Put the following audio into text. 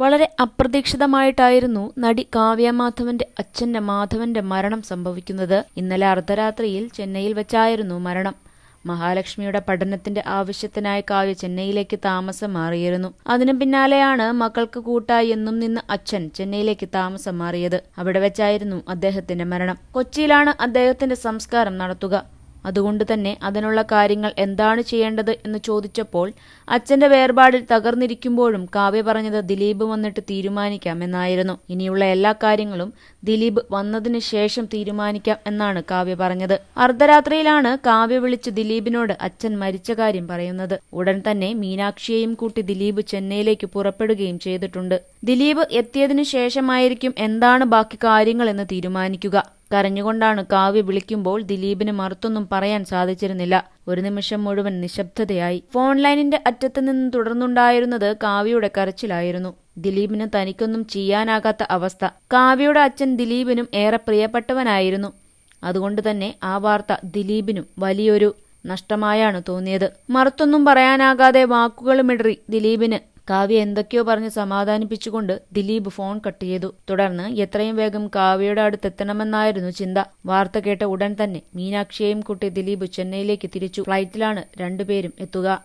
വളരെ അപ്രതീക്ഷിതമായിട്ടായിരുന്നു നടി കാവ്യ മാധവന്റെ അച്ഛന്റെ മാധവന്റെ മരണം സംഭവിക്കുന്നത്. ഇന്നലെ അർദ്ധരാത്രിയിൽ ചെന്നൈയിൽ വെച്ചായിരുന്നു മരണം. മഹാലക്ഷ്മിയുടെ പഠനത്തിന്റെ ആവശ്യത്തിനായി കാവ്യ ചെന്നൈയിലേക്ക് താമസം മാറിയിരുന്നു. അതിനു പിന്നാലെയാണ് മക്കൾക്ക് കൂട്ടായി എന്നും നിന്ന് അച്ഛൻ ചെന്നൈയിലേക്ക് താമസം മാറിയത്. അവിടെ വെച്ചായിരുന്നു അദ്ദേഹത്തിന്റെ മരണം. കൊച്ചിയിലാണ് അദ്ദേഹത്തിന്റെ സംസ്കാരം നടത്തുക. അതുകൊണ്ട് തന്നെ അതിനുള്ള കാര്യങ്ങൾ എന്താണ് ചെയ്യേണ്ടത് എന്ന് ചോദിച്ചപ്പോൾ അച്ഛന്റെ വേർപാടിൽ തകർന്നിരിക്കുമ്പോഴും കാവ്യ പറഞ്ഞത് ദിലീപ് വന്നിട്ട് തീരുമാനിക്കാം എന്നായിരുന്നു. ഇനിയുള്ള എല്ലാ കാര്യങ്ങളും ദിലീപ് വന്നതിന് ശേഷം തീരുമാനിക്കാം എന്നാണ് കാവ്യ പറഞ്ഞത്. അർദ്ധരാത്രിയിലാണ് കാവ്യ വിളിച്ച് ദിലീപിനോട് അച്ഛൻ മരിച്ച കാര്യം പറയുന്നത്. ഉടൻ തന്നെ മീനാക്ഷിയെയും കൂട്ടി ദിലീപ് ചെന്നൈയിലേക്ക് പുറപ്പെടുകയും ചെയ്തിട്ടുണ്ട്. ദിലീപ് എത്തിയതിനു ശേഷമായിരിക്കും എന്താണ് ബാക്കി കാര്യങ്ങൾ എന്ന് തീരുമാനിക്കുക. കരഞ്ഞുകൊണ്ടാണ് കാവ്യ വിളിക്കുമ്പോൾ ദിലീപിന് മറുത്തൊന്നും പറയാൻ സാധിച്ചിരുന്നില്ല. ഒരു നിമിഷം മുഴുവൻ നിശബ്ദതയായി. ഫോൺ ലൈനിന്റെ അറ്റത്ത് നിന്ന് തുടർന്നുണ്ടായിരുന്നത് കാവ്യയുടെ കരച്ചിലായിരുന്നു. ദിലീപിന് തനിക്കൊന്നും ചെയ്യാനാകാത്ത അവസ്ഥ. കാവ്യയുടെ അച്ഛൻ ദിലീപിനും ഏറെ പ്രിയപ്പെട്ടവനായിരുന്നു. അതുകൊണ്ട് തന്നെ ആ വാർത്ത ദിലീപിനും വലിയൊരു നഷ്ടമായാണ് തോന്നിയത്. മറുത്തൊന്നും പറയാനാകാതെ വാക്കുകളുമിടറി ദിലീപിന് കാവ്യ എന്തൊക്കെയോ പറഞ്ഞ് സമാധാനിപ്പിച്ചുകൊണ്ട് ദിലീപ് ഫോൺ കട്ട് ചെയ്തു. തുടർന്ന് എത്രയും വേഗം കാവ്യയുടെ അടുത്തെത്തണമെന്നായിരുന്നു ചിന്ത. വാർത്ത കേട്ട ഉടൻ തന്നെ മീനാക്ഷിയെയും കൂട്ടി ദിലീപ് ചെന്നൈയിലേക്ക് തിരിച്ചു. ഫ്ലൈറ്റിലാണ് രണ്ടുപേരും എത്തുക.